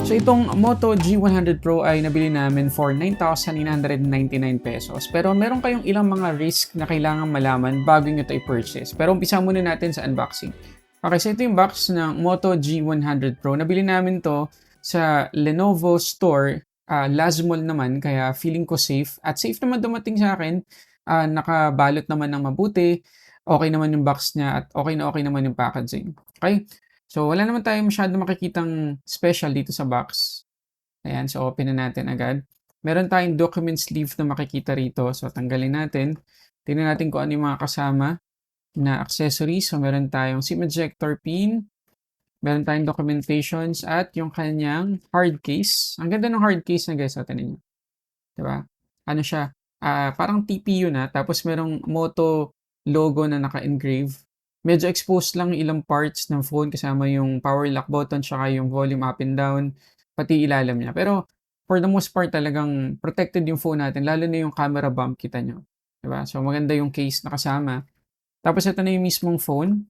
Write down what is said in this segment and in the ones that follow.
So itong Moto G100 Pro ay nabili namin for 9,999 pesos. Pero meron kayong ilang mga risk na kailangan malaman bago nyo ito i-purchase. Pero umpisa muna natin sa unboxing. Okay, so ito yung box ng Moto G100 Pro. Nabili namin to sa Lenovo store. Last mall naman, kaya feeling ko safe. At safe naman dumating sa akin. Nakabalot naman ng mabuti. Okay naman yung box niya at okay naman yung packaging. Okay? So, wala naman tayong masyadong makikitang special dito sa box. Ayan, so open na natin agad. Meron tayong document sleeve na makikita rito. So, tanggalin natin. Tingnan natin kung ano yung mga kasama na accessories. So, meron tayong SIM ejector pin. Meron tayong documentations at yung kanyang hard case. Ang ganda ng hard case na guys. So, tinan nyo. Diba? Ano siya? Parang TPU na. Tapos merong Moto logo na naka-engrave. Medyo exposed lang yung ilang parts ng phone kasama yung power lock button tsaka yung volume up and down, pati ilalim niya. Pero for the most part talagang protected yung phone natin, lalo na yung camera bump, kita nyo. Diba? So maganda yung case na kasama. Tapos ito na yung mismong phone.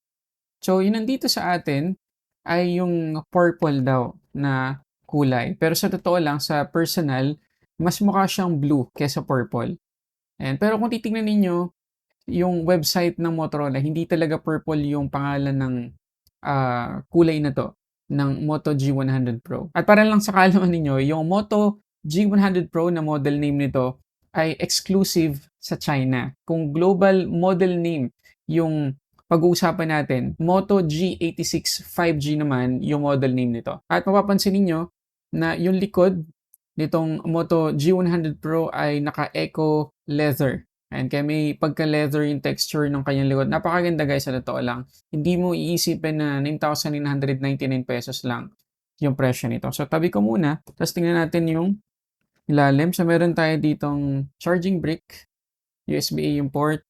So yung nandito sa atin ay yung purple daw na kulay. Pero sa totoo lang, sa personal, mas mukha siyang blue kesa purple. Pero kung titingnan ninyo, yung website ng Motorola, hindi talaga purple yung pangalan ng kulay na to ng Moto G100 Pro. At para lang sa kaalaman ninyo, yung Moto G100 Pro na model name nito ay exclusive sa China. Kung global model name yung pag-uusapan natin, Moto G86 5G naman yung model name nito. At mapapansin niyo na yung likod nitong Moto G100 Pro ay naka-eco leather. And kaya may pagka-leather yung texture ng kanyang likod. Napakaganda guys, sa totoo lang. Hindi mo iisipin na 9,999 pesos lang yung presyo nito. So tabi ko muna. Tapos tingnan natin yung ilalim. So meron tayo ditong charging brick, USB-A yung port.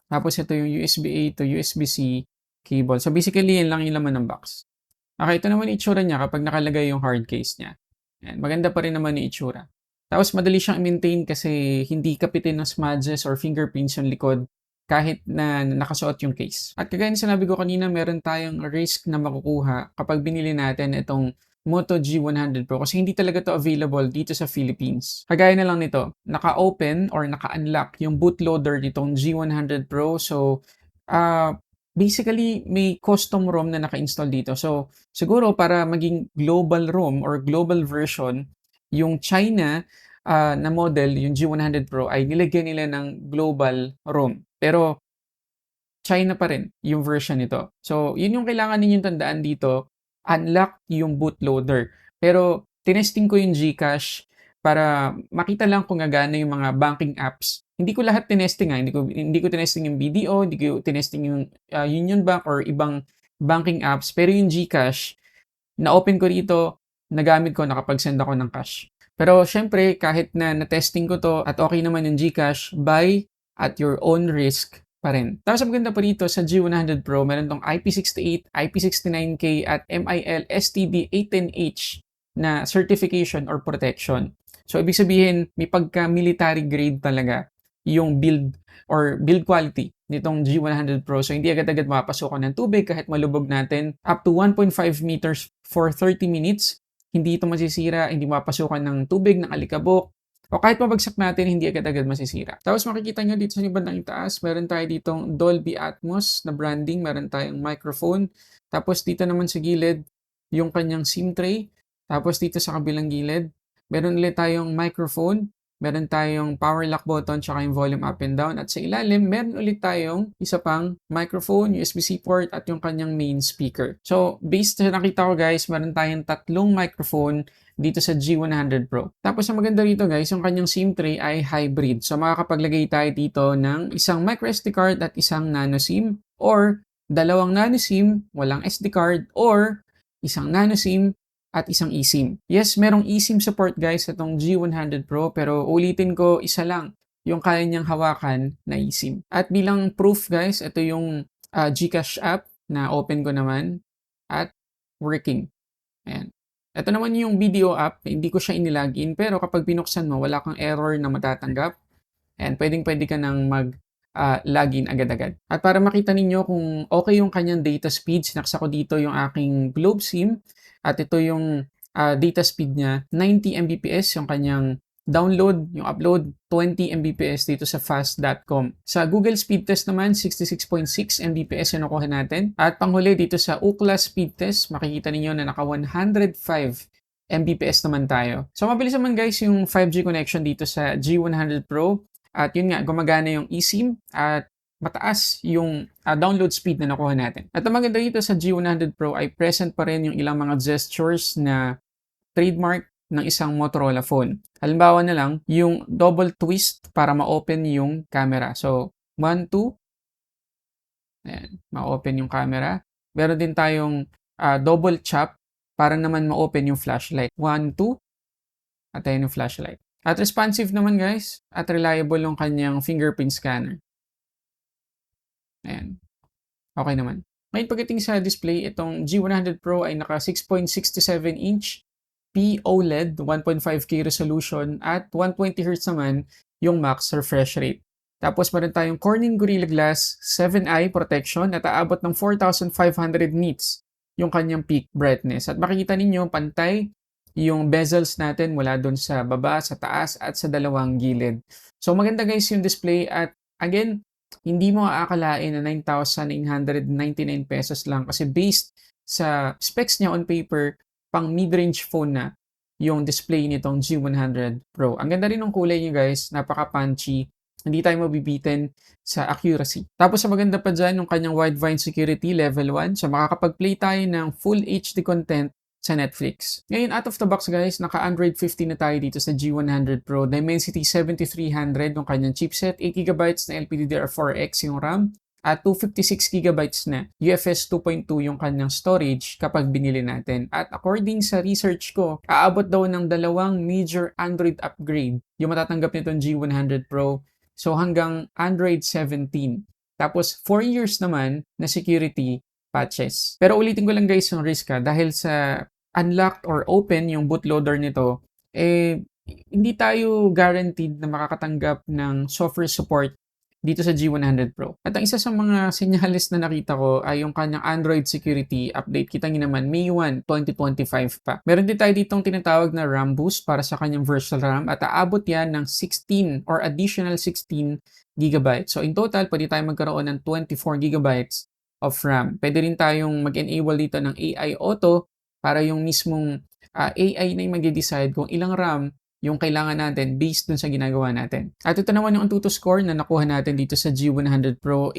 Tapos ito yung USB-A to USB-C cable. So basically, yan lang yung laman ng box. Okay, ito naman yung itsura niya kapag nakalagay yung hard case niya. Yan, maganda pa rin naman yung itsura. Tapos madali siyang i-maintain kasi hindi kapitin ng smudges or fingerprints yung likod kahit na nakasuot yung case. At kagaya ng sinabi ko kanina, meron tayong risk na makukuha kapag binili natin itong Moto G100 Pro kasi hindi talaga to available dito sa Philippines. Kagaya na lang nito, naka-open or naka-unlock yung bootloader nitong G100 Pro. So, basically, may custom ROM na naka-install dito. So, siguro para maging global ROM or global version, yung China na model, yung G100 Pro, ay nilagyan nila ng global ROM. Pero, China pa rin yung version nito. So, yun yung kailangan ninyong tandaan dito. Unlock yung bootloader. Pero, tinesting ko yung GCache para makita lang kung gagana yung mga banking apps. Hindi ko lahat tinesting Hindi ko tinesting yung BDO, hindi ko tinesting yung Union Bank or ibang banking apps. Pero yung GCache, na-open ko rito, nagamit ko, nakapag-send ako ng cash. Pero syempre, kahit na na-testing ko to at okay naman yung GCash, buy at your own risk pa rin. Tapos ang maganda pa rito sa G100 Pro, meron tong IP68, IP69K at MIL STD810H na certification or protection. So, ibig sabihin, may pagka-military grade talaga yung build or build quality nitong G100 Pro. So, hindi agad-agad mapasukan ng tubig kahit malubog natin. Up to 1.5 meters for 30 minutes. Hindi ito masisira, hindi mapasukan ng tubig, ng alikabok. O kahit mabagsak natin, hindi agad-agad masisira. Tapos makikita nyo dito sa bandang itaas, meron tayo ditong Dolby Atmos na branding, meron tayong microphone. Tapos dito naman sa gilid, yung kanyang SIM tray. Tapos dito sa kabilang gilid, meron ulit tayong microphone, meron tayong power lock button, tsaka yung volume up and down. At sa ilalim, meron ulit tayong isa pang microphone, USB-C port, at yung kanyang main speaker. So, based sa nakita ko guys, meron tayong tatlong microphone dito sa G100 Pro. Tapos ang maganda rito guys, yung kanyang SIM tray ay hybrid. So, makakapaglagay tayo dito ng isang microSD card at isang nano SIM, or dalawang nano SIM, walang SD card, or isang nano SIM at isang eSIM. Yes, merong eSIM support guys sa itong G100 Pro, pero ulitin ko, isa lang yung kaya niyang hawakan na eSIM. At bilang proof guys, ito yung GCash app na open ko naman at working. Ayan. Ito naman yung video app, hindi ko siya inilagin, pero kapag binuksan mo, wala kang error na matatanggap. And pwedeng-pwede ka nang login agad-agad. At para makita ninyo kung okay yung kanyang data speeds, naksa ko dito yung aking Globe SIM at ito yung data speed niya, 90 Mbps yung kanyang download, yung upload, 20 Mbps dito sa fast.com. Sa Google speed test naman, 66.6 Mbps yung nakuha natin. At panghuli dito sa Ookla speed test, makikita ninyo na naka 105 Mbps naman tayo. So mabilis naman guys yung 5G connection dito sa G100 Pro. At yun nga, gumagana yung eSIM at mataas yung download speed na nakuha natin. At ang maganda dito sa G100 Pro ay present pa rin yung ilang mga gestures na trademark ng isang Motorola phone. Halimbawa na lang, yung double twist para ma-open yung camera. So, 1, 2, ayan, ma-open yung camera. Meron din tayong double chop para naman ma-open yung flashlight. 1, 2, at ayan yung flashlight. At responsive naman guys, at reliable yung kanyang fingerprint scanner. Ayan. Okay naman. Ngayon pagdating sa display, itong G100 Pro ay naka 6.67 inch POLED 1.5K resolution at 120Hz naman yung max refresh rate. Tapos meron tayong Corning Gorilla Glass 7i protection at aabot ng 4,500 nits yung kanyang peak brightness. At makikita ninyo pantay yung bezels natin mula doon sa baba, sa taas at sa dalawang gilid. So maganda guys yung display at again, hindi mo aakalain na 9,999 pesos lang kasi based sa specs niya on paper, pang mid-range phone na yung display nitong G100 Pro. Ang ganda rin ng kulay niya guys, napaka-punchy. Hindi tayo mabibitin sa accuracy. Tapos sa maganda pa dyan, yung kanyang Widevine Security Level 1. So makakapag-play tayo ng Full HD content sa Netflix. Ngayon, out of the box guys, naka-Android 15 na tayo dito sa G100 Pro. Dimensity 7300 yung kanyang chipset, 8GB na LPDDR4X yung RAM, at 256GB na UFS 2.2 yung kanyang storage kapag binili natin. At according sa research ko, aabot daw ng dalawang major Android upgrade yung matatanggap nitong G100 Pro. So hanggang Android 17. Tapos 4 years naman na security patches. Pero ulitin ko lang guys yung risk dahil sa unlocked or open yung bootloader nito, hindi tayo guaranteed na makakatanggap ng software support dito sa G100 Pro. At ang isa sa mga senyales na nakita ko ay yung kanyang Android security update. Kita nyo naman, May 1, 2025 pa. Meron din tayo ditong tinatawag na RAM boost para sa kanyang virtual RAM at aabot yan ng 16 or additional 16 GB. So in total, pwede tayo magkaroon ng 24 GB of RAM. Pwede rin tayong mag-enable dito ng AI Auto para yung mismong AI na yung mag-decide kung ilang RAM yung kailangan natin based dun sa ginagawa natin. At ito naman yung Antutu score na nakuha natin dito sa G100 Pro,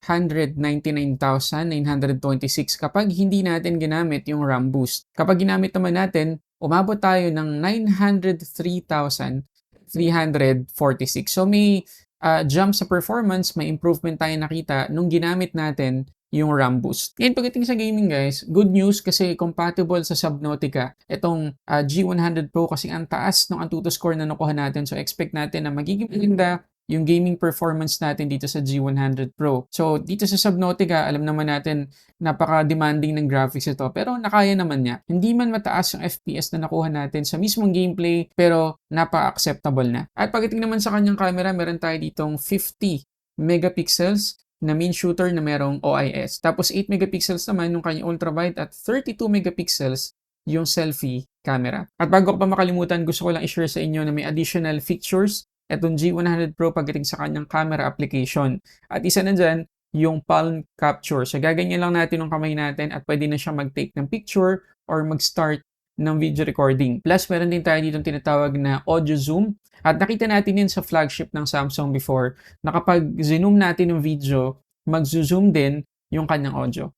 899,926 kapag hindi natin ginamit yung RAM boost. Kapag ginamit naman natin, umabot tayo ng 903,346. So may jump sa performance, may improvement tayo nakita nung ginamit natin yung RAM boost. Ngayon pagdating sa gaming guys, good news kasi compatible sa Subnautica itong G100 Pro kasi ang taas ng Antutu score na nakuha natin. So expect natin na magiging maganda yung gaming performance natin dito sa G100 Pro. So dito sa Subnautica, alam naman natin napaka-demanding ng graphics ito pero nakaya naman niya. Hindi man mataas yung FPS na nakuha natin sa mismong gameplay pero napaka-acceptable na. At pagdating naman sa kanyang camera, meron tayo ditong 50 megapixels na main shooter na merong OIS. Tapos 8 megapixels naman yung kanyang ultrawide at 32 megapixels yung selfie camera. At bago ko pa makalimutan, gusto ko lang i-share sa inyo na may additional features itong G100 Pro pagdating sa kanyang camera application. At isa na dyan, yung palm capture. So gaganyan lang natin yung kamay natin at pwede na siya mag-take ng picture or mag-start ng video recording. Plus, meron din tayo dito tinatawag na audio zoom. At nakita natin yun sa flagship ng Samsung before na kapag zoom natin yung video, mag-zoom din yung kanyang audio.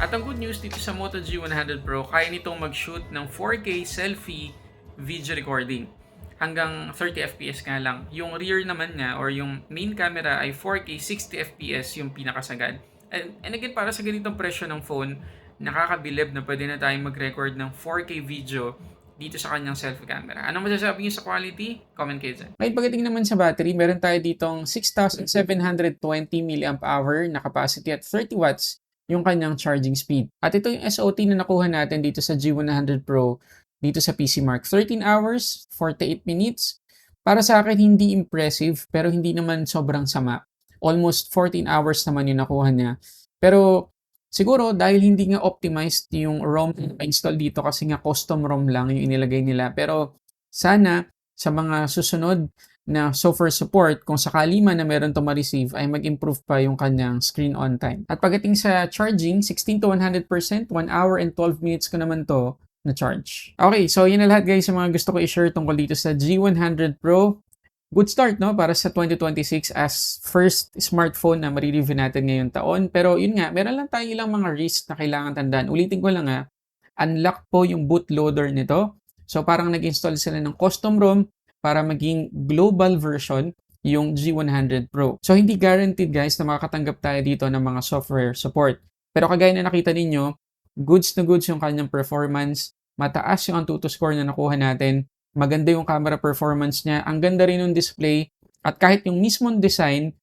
At ang good news dito sa Moto G100 Pro, kaya nitong mag-shoot ng 4K selfie video recording. Hanggang 30 FPS nga lang. Yung rear naman niya or yung main camera ay 4K 60 FPS yung pinakasagad. And again, para sa ganitong presyo ng phone, nakakabilib na pwede na tayong mag-record ng 4K video dito sa kanyang selfie camera. Anong masasabi niyo sa quality? Comment kayo dyan. Ngayon, pagdating naman sa battery, meron tayo ditong 6,720 mAh na capacity at 30 watts yung kanyang charging speed. At ito yung SOT na nakuha natin dito sa G100 Pro dito sa PCMark. 13 hours, 48 minutes. Para sa akin, hindi impressive pero hindi naman sobrang sama. Almost 14 hours naman yung nakuha niya. Pero siguro dahil hindi nga optimized yung ROM na install dito kasi nga custom ROM lang yung inilagay nila. Pero sana sa mga susunod na software support, kung sakali man na meron to ma-receive, ay mag-improve pa yung kanyang screen on time. At pagdating sa charging, 16 to 100%, 1 hour and 12 minutes ko naman to na charge. Okay, so yun na lahat guys sa mga gusto ko i-share tungkol dito sa G100 Pro. Good start, no? Para sa 2026 as first smartphone na marireview natin ngayong taon. Pero yun nga, meron lang tayo ilang mga risks na kailangan tandaan. Ulitin ko lang unlock po yung bootloader nito. So parang nag-install sila ng custom ROM para maging global version yung G100 Pro. So hindi guaranteed guys na makakatanggap tayo dito ng mga software support. Pero kagaya na nakita ninyo, goods na goods yung kanyang performance. Mataas yung Antutu score na nakuha natin. Maganda yung camera performance niya. Ang ganda rin yung display. At kahit yung mismong design,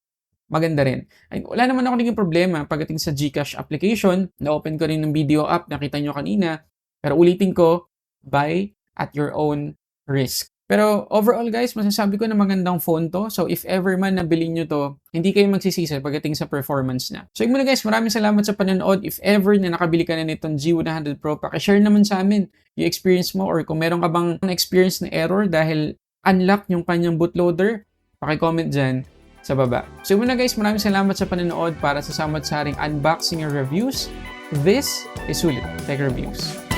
maganda rin. Ay, wala naman ako naging problema pagdating sa GCash application. Na-open ko rin ng video app. Nakita nyo kanina. Pero ulitin ko, buy at your own risk. Pero overall guys, masasabi ko na magandang phone to. So if ever man nabili nyo to, hindi kayo magsisisi pagdating sa performance na. So yun muna guys, maraming salamat sa panonood. If ever na nakabili ka na nitong G100 Pro, pakishare naman sa amin yung experience mo or kung meron ka bang experience na error dahil unlock yung kanyang bootloader, pakicomment dyan sa baba. So yun muna guys, maraming salamat sa panonood para sa samot-saring unboxing and reviews. This is Sulit Tech Reviews.